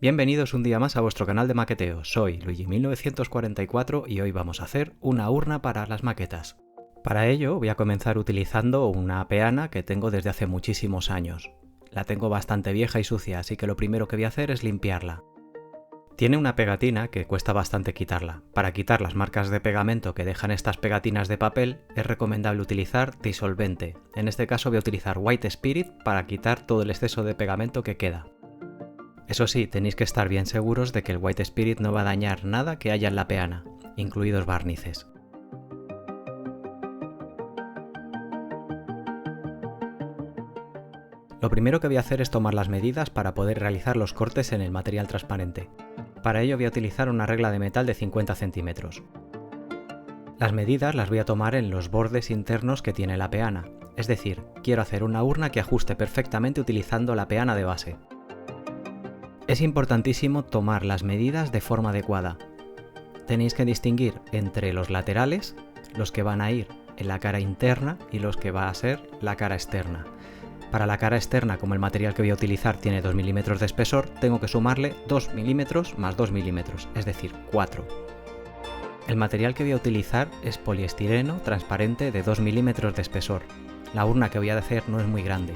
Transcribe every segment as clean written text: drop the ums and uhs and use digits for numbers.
Bienvenidos un día más a vuestro canal de maqueteo. Soy Luigi1944 y hoy vamos a hacer una urna para las maquetas. Para ello voy a comenzar utilizando una peana que tengo desde hace muchísimos años. La tengo bastante vieja y sucia, así que lo primero que voy a hacer es limpiarla. Tiene una pegatina que cuesta bastante quitarla. Para quitar las marcas de pegamento que dejan estas pegatinas de papel es recomendable utilizar disolvente. En este caso voy a utilizar White Spirit para quitar todo el exceso de pegamento que queda. Eso sí, tenéis que estar bien seguros de que el White Spirit no va a dañar nada que haya en la peana, incluidos barnices. Lo primero que voy a hacer es tomar las medidas para poder realizar los cortes en el material transparente. Para ello voy a utilizar una regla de metal de 50 centímetros. Las medidas las voy a tomar en los bordes internos que tiene la peana, es decir, quiero hacer una urna que ajuste perfectamente utilizando la peana de base. Es importantísimo tomar las medidas de forma adecuada. Tenéis que distinguir entre los laterales, los que van a ir en la cara interna y los que va a ser la cara externa. Para la cara externa, como el material que voy a utilizar tiene 2 milímetros de espesor, tengo que sumarle 2 milímetros más 2 milímetros, es decir, 4. El material que voy a utilizar es poliestireno transparente de 2 milímetros de espesor. La urna que voy a hacer no es muy grande,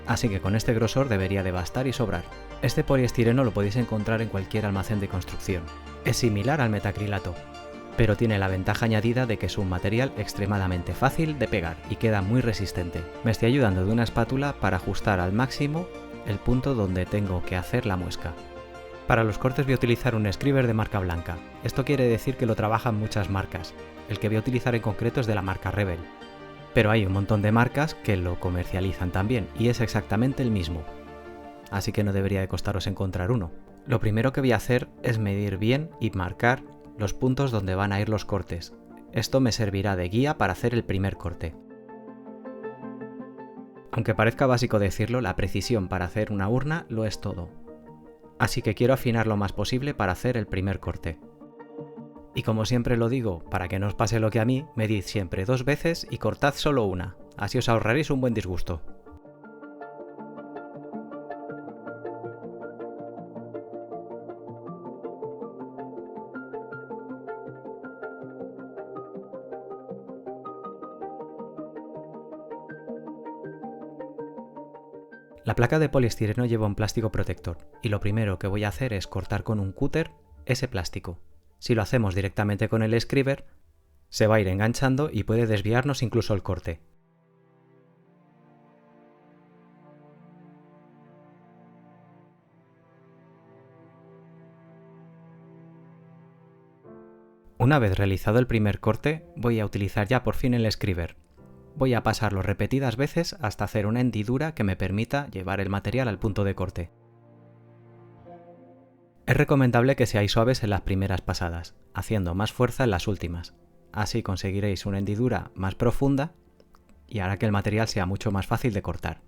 así que con este grosor debería de bastar y sobrar. Este poliestireno lo podéis encontrar en cualquier almacén de construcción. Es similar al metacrilato, pero tiene la ventaja añadida de que es un material extremadamente fácil de pegar y queda muy resistente. Me estoy ayudando de una espátula para ajustar al máximo el punto donde tengo que hacer la muesca. Para los cortes voy a utilizar un scriber de marca blanca. Esto quiere decir que lo trabajan muchas marcas. El que voy a utilizar en concreto es de la marca Rebel. Pero hay un montón de marcas que lo comercializan también y es exactamente el mismo. Así que no debería de costaros encontrar uno. Lo primero que voy a hacer es medir bien y marcar los puntos donde van a ir los cortes. Esto me servirá de guía para hacer el primer corte. Aunque parezca básico decirlo, la precisión para hacer una urna lo es todo. Así que quiero afinar lo más posible para hacer el primer corte. Y como siempre lo digo, para que no os pase lo que a mí, medid siempre 2 veces y cortad solo una. Así os ahorraréis un buen disgusto. La placa de poliestireno lleva un plástico protector y lo primero que voy a hacer es cortar con un cúter ese plástico. Si lo hacemos directamente con el scriber, se va a ir enganchando y puede desviarnos incluso el corte. Una vez realizado el primer corte, voy a utilizar ya por fin el scriber. Voy a pasarlo repetidas veces hasta hacer una hendidura que me permita llevar el material al punto de corte. Es recomendable que seáis suaves en las primeras pasadas, haciendo más fuerza en las últimas. Así conseguiréis una hendidura más profunda y hará que el material sea mucho más fácil de cortar.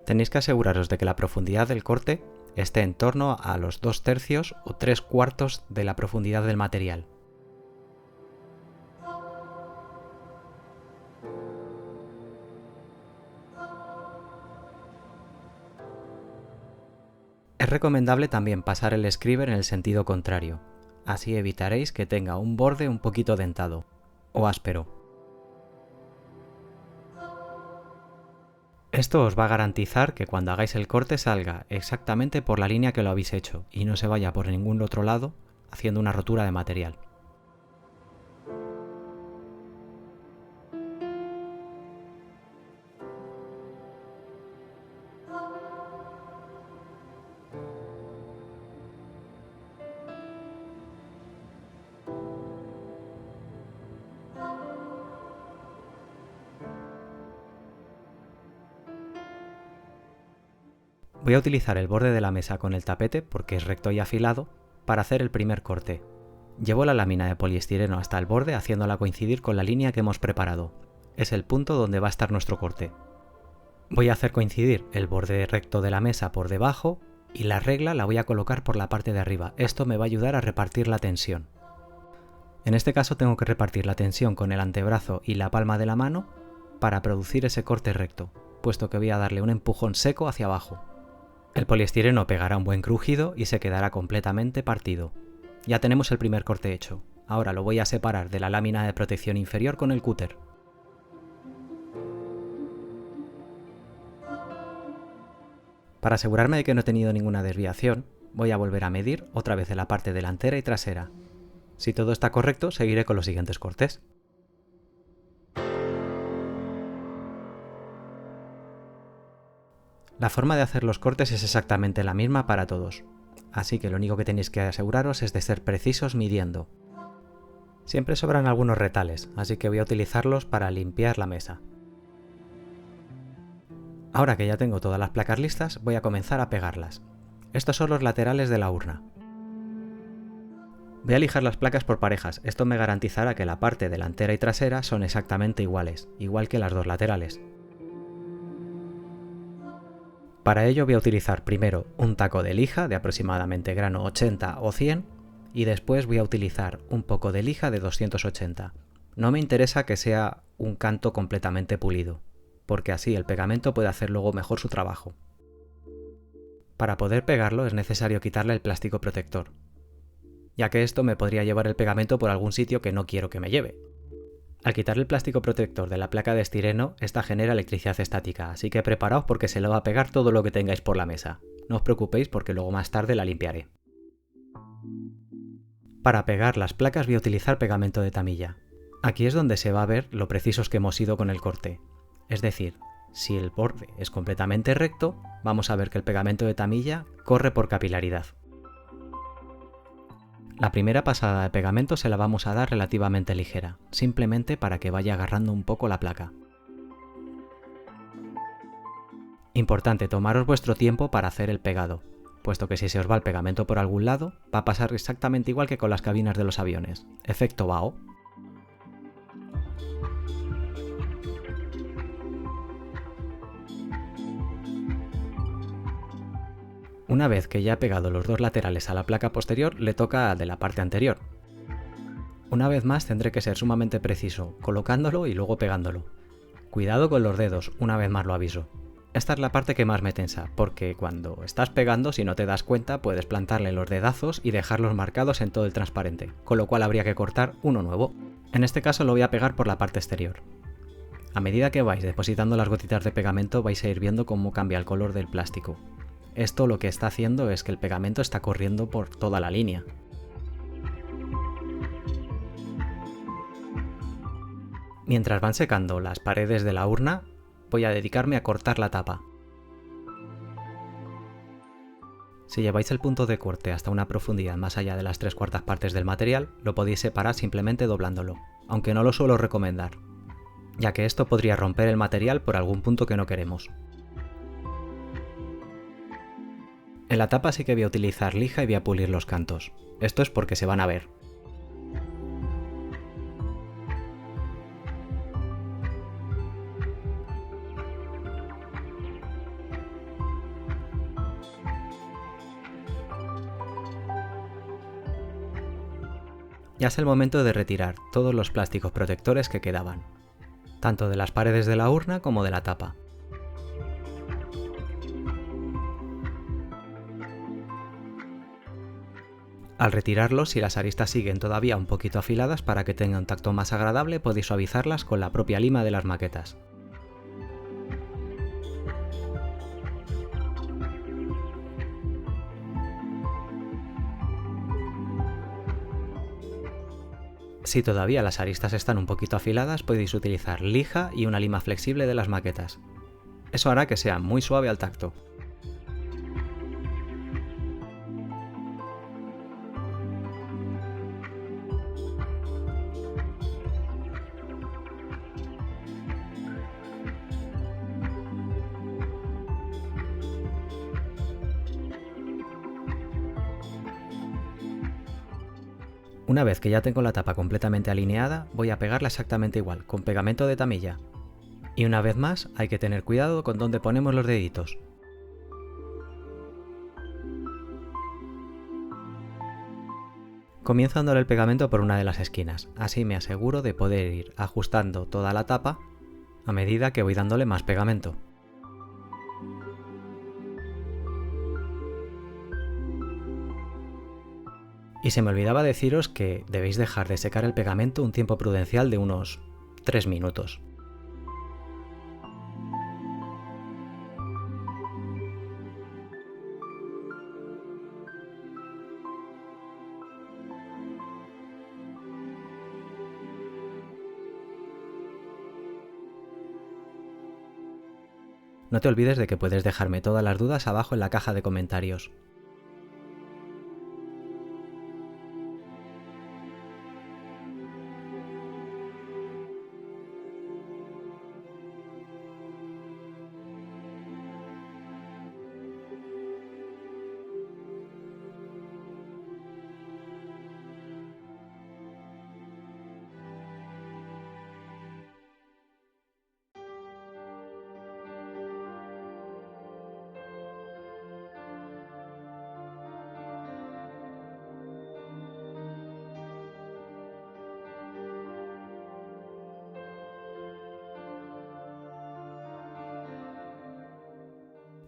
Tenéis que aseguraros de que la profundidad del corte esté en torno a los 2/3 o 3/4 de la profundidad del material. Es recomendable también pasar el scriber en el sentido contrario, así evitaréis que tenga un borde un poquito dentado o áspero. Esto os va a garantizar que cuando hagáis el corte salga exactamente por la línea que lo habéis hecho y no se vaya por ningún otro lado haciendo una rotura de material. Voy a utilizar el borde de la mesa con el tapete, porque es recto y afilado, para hacer el primer corte. Llevo la lámina de poliestireno hasta el borde haciéndola coincidir con la línea que hemos preparado. Es el punto donde va a estar nuestro corte. Voy a hacer coincidir el borde recto de la mesa por debajo y la regla la voy a colocar por la parte de arriba. Esto me va a ayudar a repartir la tensión. En este caso tengo que repartir la tensión con el antebrazo y la palma de la mano para producir ese corte recto, puesto que voy a darle un empujón seco hacia abajo. El poliestireno pegará un buen crujido y se quedará completamente partido. Ya tenemos el primer corte hecho. Ahora lo voy a separar de la lámina de protección inferior con el cúter. Para asegurarme de que no he tenido ninguna desviación, voy a volver a medir otra vez de la parte delantera y trasera. Si todo está correcto, seguiré con los siguientes cortes. La forma de hacer los cortes es exactamente la misma para todos, así que lo único que tenéis que aseguraros es de ser precisos midiendo. Siempre sobran algunos retales, así que voy a utilizarlos para limpiar la mesa. Ahora que ya tengo todas las placas listas, voy a comenzar a pegarlas. Estos son los laterales de la urna. Voy a lijar las placas por parejas, esto me garantizará que la parte delantera y trasera son exactamente iguales, igual que las dos laterales. Para ello voy a utilizar primero un taco de lija de aproximadamente grano 80 o 100 y después voy a utilizar un poco de lija de 280. No me interesa que sea un canto completamente pulido, porque así el pegamento puede hacer luego mejor su trabajo. Para poder pegarlo es necesario quitarle el plástico protector, ya que esto me podría llevar el pegamento por algún sitio que no quiero que me lleve. Al quitar el plástico protector de la placa de estireno, esta genera electricidad estática, así que preparaos porque se le va a pegar todo lo que tengáis por la mesa. No os preocupéis porque luego más tarde la limpiaré. Para pegar las placas voy a utilizar pegamento de tamilla. Aquí es donde se va a ver lo precisos que hemos sido con el corte. Es decir, si el borde es completamente recto, vamos a ver que el pegamento de tamilla corre por capilaridad. La primera pasada de pegamento se la vamos a dar relativamente ligera, simplemente para que vaya agarrando un poco la placa. Importante, tomaros vuestro tiempo para hacer el pegado, puesto que si se os va el pegamento por algún lado, va a pasar exactamente igual que con las cabinas de los aviones. Efecto vaho. Una vez que ya he pegado los dos laterales a la placa posterior, le toca al de la parte anterior. Una vez más tendré que ser sumamente preciso, colocándolo y luego pegándolo. Cuidado con los dedos, una vez más lo aviso. Esta es la parte que más me tensa, porque cuando estás pegando, si no te das cuenta, puedes plantarle los dedazos y dejarlos marcados en todo el transparente, con lo cual habría que cortar uno nuevo. En este caso lo voy a pegar por la parte exterior. A medida que vais depositando las gotitas de pegamento vais a ir viendo cómo cambia el color del plástico. Esto lo que está haciendo es que el pegamento está corriendo por toda la línea. Mientras van secando las paredes de la urna, voy a dedicarme a cortar la tapa. Si lleváis el punto de corte hasta una profundidad más allá de las 3/4 partes del material, lo podéis separar simplemente doblándolo, aunque no lo suelo recomendar, ya que esto podría romper el material por algún punto que no queremos. En la tapa sí que voy a utilizar lija y voy a pulir los cantos. Esto es porque se van a ver. Ya es el momento de retirar todos los plásticos protectores que quedaban, tanto de las paredes de la urna como de la tapa. Al retirarlos, si las aristas siguen todavía un poquito afiladas, para que tenga un tacto más agradable podéis suavizarlas con la propia lima de las maquetas. Si todavía las aristas están un poquito afiladas, podéis utilizar lija y una lima flexible de las maquetas. Eso hará que sea muy suave al tacto. Una vez que ya tengo la tapa completamente alineada, voy a pegarla exactamente igual, con pegamento de tamilla. Y una vez más, hay que tener cuidado con dónde ponemos los deditos. Comienzo dándole el pegamento por una de las esquinas, así me aseguro de poder ir ajustando toda la tapa a medida que voy dándole más pegamento. Y se me olvidaba deciros que debéis dejar de secar el pegamento un tiempo prudencial de unos 3 minutos. No te olvides de que puedes dejarme todas las dudas abajo en la caja de comentarios.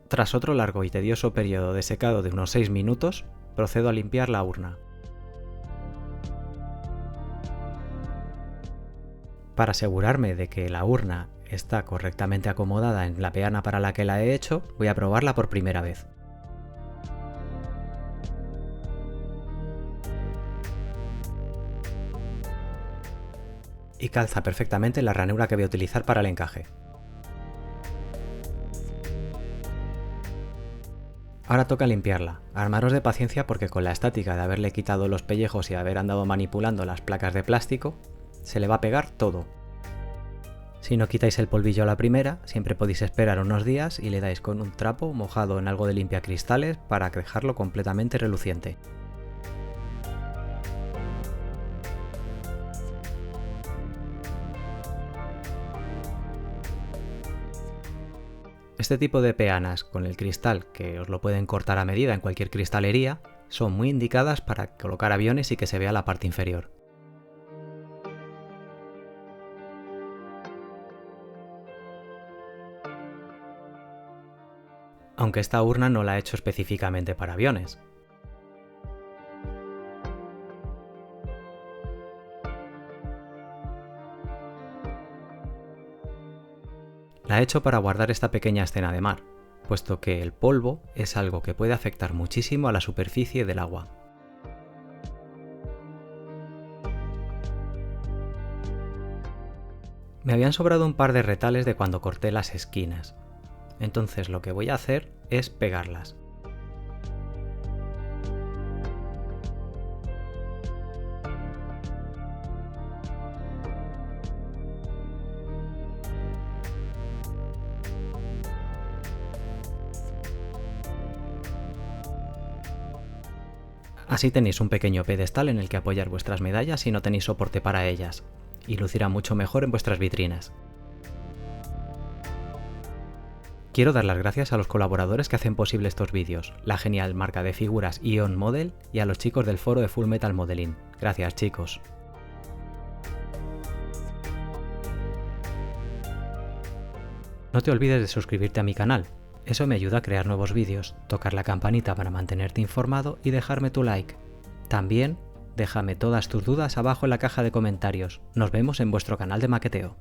Tras otro largo y tedioso periodo de secado de unos 6 minutos, procedo a limpiar la urna. Para asegurarme de que la urna está correctamente acomodada en la peana para la que la he hecho, voy a probarla por primera vez. Y calza perfectamente la ranura que voy a utilizar para el encaje. Ahora toca limpiarla. Armaros de paciencia porque con la estática de haberle quitado los pellejos y haber andado manipulando las placas de plástico, se le va a pegar todo. Si no quitáis el polvillo a la primera, siempre podéis esperar unos días y le dais con un trapo mojado en algo de limpiacristales para dejarlo completamente reluciente. Este tipo de peanas con el cristal, que os lo pueden cortar a medida en cualquier cristalería, son muy indicadas para colocar aviones y que se vea la parte inferior. Aunque esta urna no la he hecho específicamente para aviones. La he hecho para guardar esta pequeña escena de mar, puesto que el polvo es algo que puede afectar muchísimo a la superficie del agua. Me habían sobrado un par de retales de cuando corté las esquinas, entonces lo que voy a hacer es pegarlas. Así tenéis un pequeño pedestal en el que apoyar vuestras medallas si no tenéis soporte para ellas, y lucirá mucho mejor en vuestras vitrinas. Quiero dar las gracias a los colaboradores que hacen posible estos vídeos, la genial marca de figuras Ion Model y a los chicos del foro de Full Metal Modeling. Gracias, chicos. No te olvides de suscribirte a mi canal. Eso me ayuda a crear nuevos vídeos, tocar la campanita para mantenerte informado y dejarme tu like. También, déjame todas tus dudas abajo en la caja de comentarios. Nos vemos en vuestro canal de maqueteo.